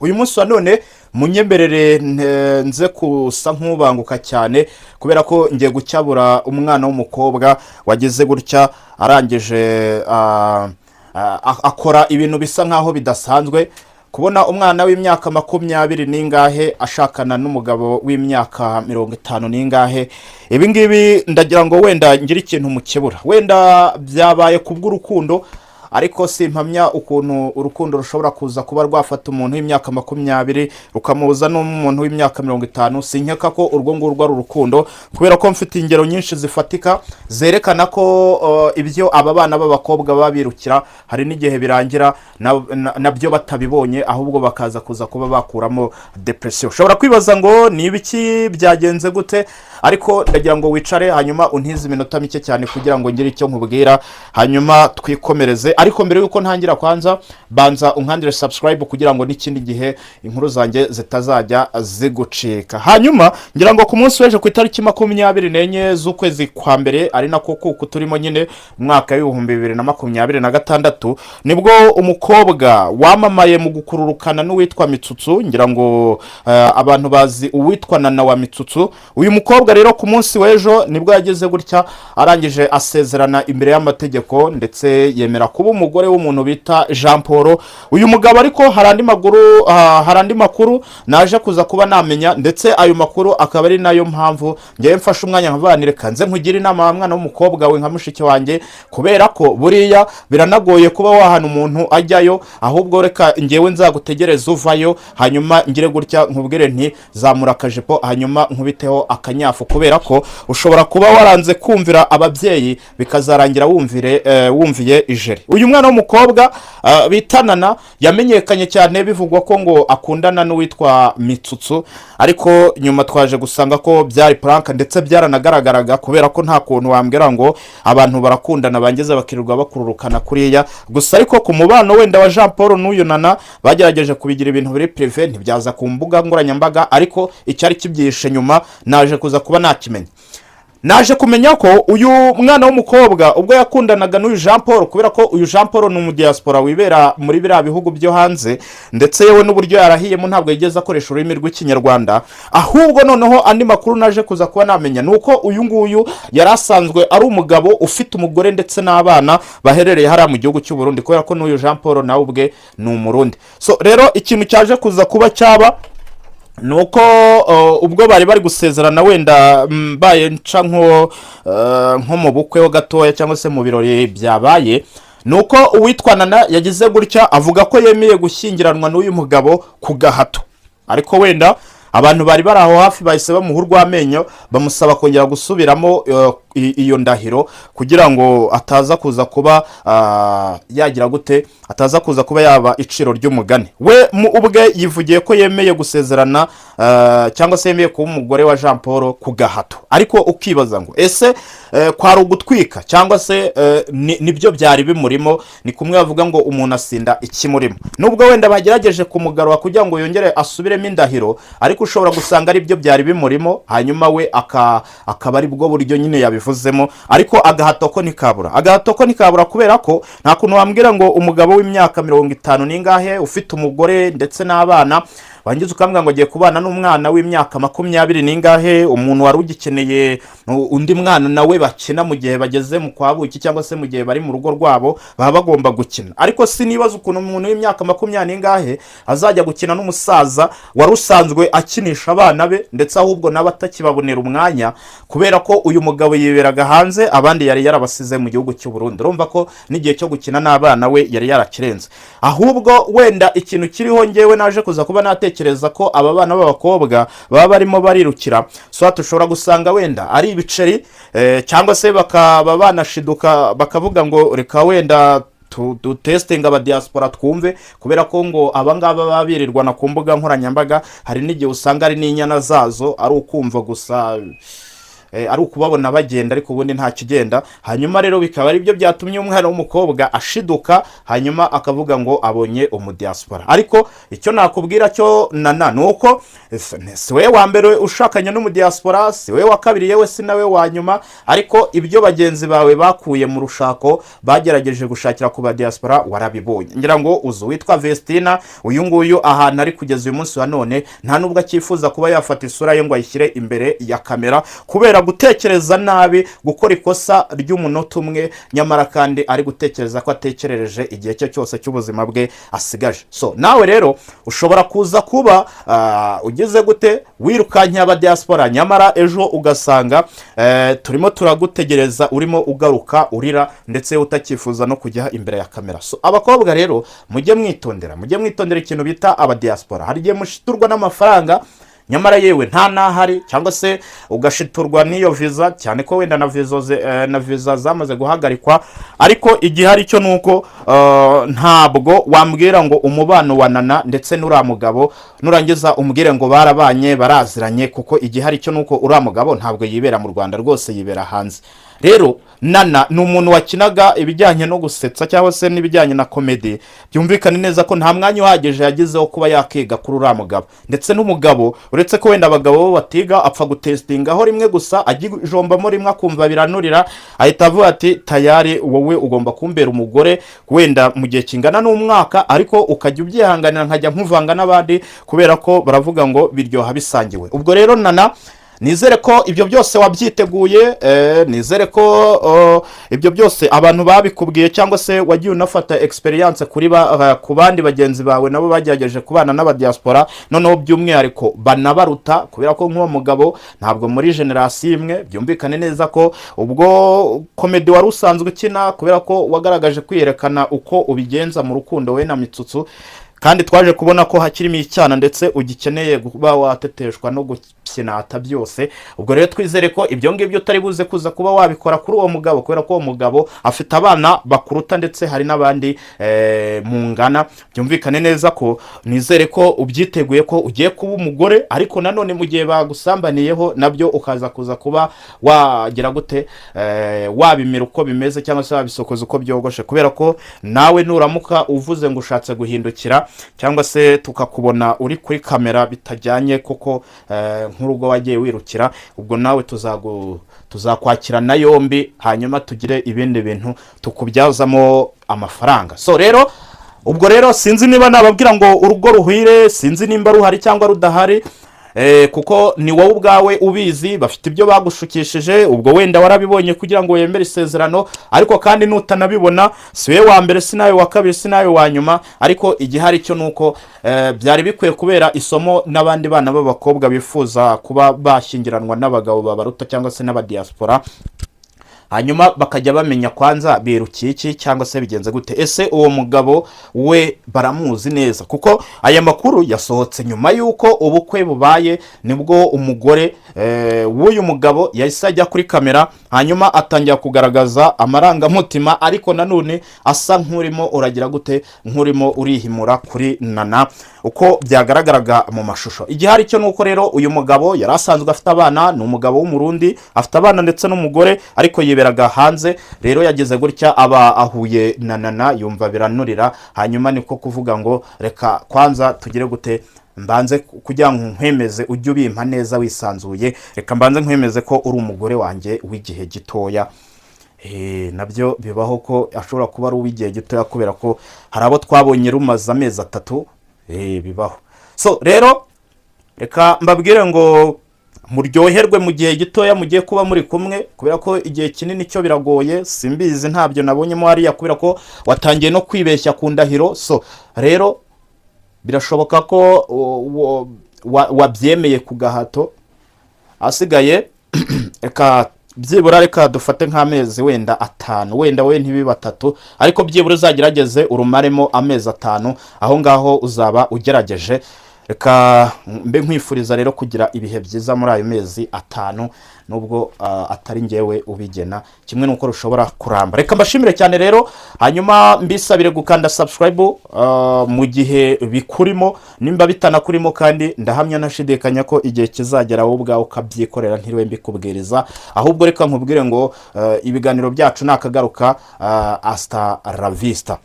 uyu munsi wa none munyemberere nze kusa nk'ubanguka cyane kubera ko ngiye gucyabura umwana w'umukobwa wageze gutya arangije akora ibintu bisa nkaho bidasanzwe. Kubona umwana w'imyaka 20 n'ingahe ashakana n'umugabo w'imyaka 50 n'ingahe, ibi ngibi ndagira ngo wenda ngira ikintu mukebura, wenda byabaye kubw'urukundo, ariko simpamya ukuntu urukundo rushobora kuza kuba rwafata umuntu w'imyaka 20 rukamuza n'umuntu w'imyaka 50. Sinkeka ko urwo ngurwo ari urukundo, kubera ko mfite ingero nyinshi zifatika zerekana ko ibyo aba bana b'abakobwa babirukira hari n'igihe birangira nabyo batabibonye, ahubwo bakaza kuza kuba bakuramo depression. Ushobora kwibaza ngo ni ibiki byagenze gute, ariko ndagira ngo wicare hanyuma untize iminota mike cyane kugira ngo ngire icyo nkubwira, hanyuma twikomereze. Ariko mbere yuko ntangira kwanza banza unkandire subscribe kugira ngo n'ikindi gihe inkuru zanjye zitazajya zigucika. Hanyuma ngira ngo ku munsi weje ku itariki 24 z'ukwezi kwa mbere, ari nako kuko turimo nyine mwaka w'ibihumbi 2026, nibwo umukobwa wamamaye mu gukururukana n'uwitwa Mitsutsu. Ngira ngo abantu bazi uwitwa Nana wa Mitsutsu. Uyu mukobwa rero ku munsi wejo nibwo yageze gutya arangije asezerana imbere y'amategeko ndetse yemera kuba umugore w'umuntu bita Jean Paul. Uyu mugabo ariko harandi makuru naje kuza kuba namenya, ndetse ayo makuru akaba ari nayo mpamvu ngiye mfasha umwanya nkavanire kanze nkugira inama mwana w'umukobwa we nka mushiki wanjye, kubera ko buriya biranagoye kuba wahana umuntu ajyayo, ahubwo reka ngewe nzagutegereza uvayo hanyuma ngire gutya nkubwire nti zamura akajipo hanyuma nkubiteho akanyafu, kubera ko ushobora kuba waranze kumvira ababyeyi bikazarangira wumviye ijeri. Uyu mwana w'umukobwa bitanana yamenyekanye cyane bivugwa ko ngo akundana n'uwitwa Mitsutsu, ariko nyuma twaje gusanga ko byari prank ndetse byaranagaragaraga, kubera ko nta kuntu wambwira ngo abantu barakundana bangeze bakirirwa bakururukana kuriya gusa. Ariko ku mubano wenda wa Jean Paul n'uyu Nana bagerageje kubigira ibintu biri privé, ntibyaza ku mbuga ngoranyambaga, ariko icyari kibyihishe nyuma naje kuza kuba nakimenya. Naje kumenya ko uyu mwana w'umukobwa ubwo yakundanaga n'uyu Jean Paul, kubera ko uyu Jean Paul ni umudiaspora wibera muri biriya bihugu byo hanze, ndetse yewe n'uburyo yarahiyemo ntabwo yigeze akoresha ururimi rw'ikinyarwanda. Ahubwo noneho andi makuru naje kuza kuba namenya nuko uyu nguyu yarasanzwe ari umugabo ufite umugore ndetse n'abana baherereye hariya mu gihugu cy'u Burundi, kubera ko n'uyu Jean Paul nawe ubwe ni umurundi. So rero ikintu cyaje kuza kuba cyaba nuko ubwo bari gusezerana wenda mbaye nca nko mu bukwe ho gatoya cyangwa se mu birori byabaye, nuko uwitwa Nana yagize gutya avuga ko yemeye gushyingiranwa n'uyu mugabo ku gahato. Ariko wenda abantu bari aho hafi bahise bamuha urw'amenyo bamusaba kongera gusubiramo iyo ndahiro kugira ngo ataza kuza kuba yagira gute, ataza kuza kuba yaba iciro ry'umugani. We ubwe yivugiye ko yemeye gusezerana cyangwa se yemeye kuba umugore wa Jean Paul ku gahato. Ariko ukibaza ngo ese kwari ugutwika cyangwa se nibyo byari bimurimo? Ni kumwe bavuga ngo umuntu asinda ikimurimo. Nubwo wenda bagerageje kumugarura kugira ngo yongere asubiremo indahiro, ariko ushobora gusanga ari byo byari bimurimo, hanyuma we akaba ari bwo buryo nyine yabivuzemo. Ariko agahato ko nikabura, kubera ko nta kuntu wambwira ngo umugabo w'imyaka 50 n'ingahe ufite umugore ndetse n'abana wangize ukambwira ngo agiye kubana n'umwana w'imyaka 20 n'ingahe, umuntu wari ugikeneye undi mwana nawe bakina mu gihe bageze mu kwabuki cyangwa se mu gihe bari mu rugo rwabo baba bagomba gukina. Ariko sinibaza ukuntu umuntu w'imyaka 20 n'ingahe azajya gukina n'umusaza wari usanzwe akinisha abana be, ndetse ahubwo nabo atakibabonera umwanya, kubera ko uyu mugabo yiberaga hanze, abandi yari yarabasize mu gihugu cy'u Burundi. Urumva ko n'igihe cyo gukina n'abana we yari yarakirenze. Ahubwo wenda ikintu kiriho ngewe naje kuza kuba natekereza ko aba bana b'abakobwa baba barimo barirukira, so tushobora gusanga wenda ari ibiceri cyangwa se bakaba banashiduka bakavuga ngo reka wenda testing aba diaspora twumve, kubera ko ngo abangaba babirirwa na ku mbuga nkoranyambaga hari n'igihe usanga ari n'inyana zazo ari ukumva gusa ari ukubabona bagenda ariko ubundi nta kigenda. Hanyuma rero bikaba ari byo byatumye umwana w'umukobwa ashiduka, hanyuma akavuga ngo abonye umudiaspora. Ariko icyo nakubwira cyo Nana nuko si we wa mbere ushakanye n'umudiaspora, si we wa kabiri, yewe si nawe wa nyuma, ariko ibyo bagenzi bawe bakuye mu rushako bagerageje gushakira ku badiaspora warabibonye. Ngira ngo uzu witwa Vestina, uyu nguyu ahantu ari kugeza uyu munsi wa none nta nubwo akifuza kuba yafata isura ye ngo ayishyire imbere ya kamera kubera gutekereza nabi, gukora ikosa ry'umunota umwe, nyamara kandi ari gutekereza ko atekerereje igihe cye cyose cy'ubuzima bwe asigaje. So nawe rero ushobora kuza kuba ugeze gute wirukanye abadiaspora, nyamara ejo ugasanga turimo turagutegereza urimo ugaruka urira ndetse utakifuza no kujya imbere ya kamera. So abakobwa rero mujye mwitondera ikintu bita abadiaspora. Hari igihe mushiturwa n'amafaranga, nyamara yewe nta nahari, cyangwa se ugashiturwa n'iyo visa, cyane ko wenda na visa zamaze guhagarikwa. Ariko igihe hari cyo nuko ntabwo wambwira ngo umubano wa Nana ndetse n'uriya mugabo nurangiza umbwire ngo barabanye baraziranye, kuko igihe hari cyo nuko uriya mugabo ntabwo yibera mu Rwanda, rwose yibera hanze. Rero Nana ni umuntu wakinaga ibijyanye no gusetsa cyangwa se n'ibijyanye na komedi, byumvikane neza ko nta mwanya uhagije yagizeho kuba yakiga kuri uriya mugabo. Ndetse n'umugabo uretse ko wenda abagabo bo batiga, apfa gutestingaho rimwe gusa, agijombamo rimwe akumva biranurira, ahita avuga ati tayari wowe ugomba kumbera umugore wenda mu gihe kingana n'umwaka, ariko ukajya ubyihanganira nkajya nkuvanga n'abandi kubera ko baravuga ngo biryoha bisangiwe. Ubwo rero Nana, nizere ko ibyo byose wabyiteguye, nizere ko ibyo byose abantu babikubwiye cyangwa se wagiye unafata experience ku bandi bagenzi bawe nabo bagerageje kubana n'abadiaspora, noneho by'umwihariko banabaruta, kubera ko nk'uwo mugabo ntabwo muri generation imwe. Byumvikane neza ko ubwo komedi wari usanzwe ukina, kubera ko wagaragaje kwiyerekana uko ubigenza mu rukundo we na Mitsutsu, kandi twaje kubona ko hakirimo icyana ndetse ugikeneye kuba wateteshwa no gukinata byose. Ubwo rero twizere ko ibyo ngibyo utari buze kuza kuba wabikora kuri uwo mugabo, kubera ko uwo mugabo afite abana bakuruta ndetse hari n'abandi mu ngana. Byumvikane neza ko nizere ko ubyiteguye ko ugiye kuba umugore, ariko nanone mu gihe bagusambaniyeho nabyo ukaza kuza kuba wagira gute wabimira uko bimeze cyangwa se wabisokoza uko byogoshe, kubera ko nawe nuramuka uvuze ngo ushatse guhindukira cyangwa se tukakubona uri kuri kamera bitajyanye koko nk'urugo wagiye wirukira, ubwo nawe tuzakwakirana yombi, hanyuma tugire ibindi bintu tukubyazamo amafaranga. So rero ubwo rero sinzi niba nababwira ngo urugo ruhire, sinzi nimba ruhari cyangwa rudahari, kuko ni wowe ubwawe ubizi. Bafite ibyo bagushukishije, ubwo wenda warabibonye kugira ngo wemere isezerano, ariko kandi nutanabibona si we wa mbere, si nawe wa kabiri, si nawe wa nyuma. Ariko igihari cyo nuko byari bikwiye kubera isomo n'abandi bana b'abakobwa bifuza kuba bashyingiranwa n'abagabo babaruta cyangwa se n'abadiaspora, hanyuma bakajya bamenya kwanza birukiye iki cyangwa se bigenze gute. Ese uwo mugabo we baramuzi neza? Kuko aya makuru yasohotse nyuma yuko ubukwe bubaye, nibwo umugore w'uyu mugabo yahise ajya kuri kamera, hanyuma atangira kugaragaza amarangamutima, ariko nanone asa nk'urimo uragira gute, nk'urimo urihimura kuri Nana uko byagaragaraga mu mashusho. Igihari cyo nuko rero uyu mugabo yari asanzwe afite abana, ni umugabo w'umurundi, afite abana ndetse n'umugore, ariko yiberaga hanze. Rero yageze gutya aba ahuye na Nana, yumva biranurira, hanyuma niko kuvuga ngo reka kwanza tugire gute, mbanze kugira ngo nkwemeze ujye ubimpa neza wisanzuye, reka mbanze nkwemeze ko uri umugore wanjye w'igihe gitoya. Nabyo bibaho ko ashobora kuba ari uw'igihe gitoya, kubera ko hari abo twabonye rumaze amezi 3, bibaho. So rero reka mbabwire ngo muryoherwe mu gihe gitoya mugiye kuba muri kumwe, kubera ko igihe kinini cyo biragoye. Simbizi, ntabyo nabonyemo hariya, kubera ko watangiye no kwibeshya ku ndahiro. So rero birashoboka ko wabyemeye ku gahato, asigaye reka byibura reka dufate nk'amezi wenda 5, wenda we ntibiba 3, ariko byibura uzagerageze urumaremo amezi 5, aho ngaho uzaba ugerageje reka mbe nkwifuriza rero kugira ibihe byiza muri ayo mezi 5 nubwo atari njyewe ubigena kimwe nuko rushobora kuramba. Reka mbashimire cyane rero, hanyuma mbisabire gukanda subscribe mu gihe bikurimo, nimba bitanakurimo kandi ndahamya nashidikanya ko igihe kizagera wowe ubwawe ukabyikorera ntiriwe mbikubwiriza. Ahubwo reka nkubwire ngo ibiganiro byacu nakagaruka hasta la vista.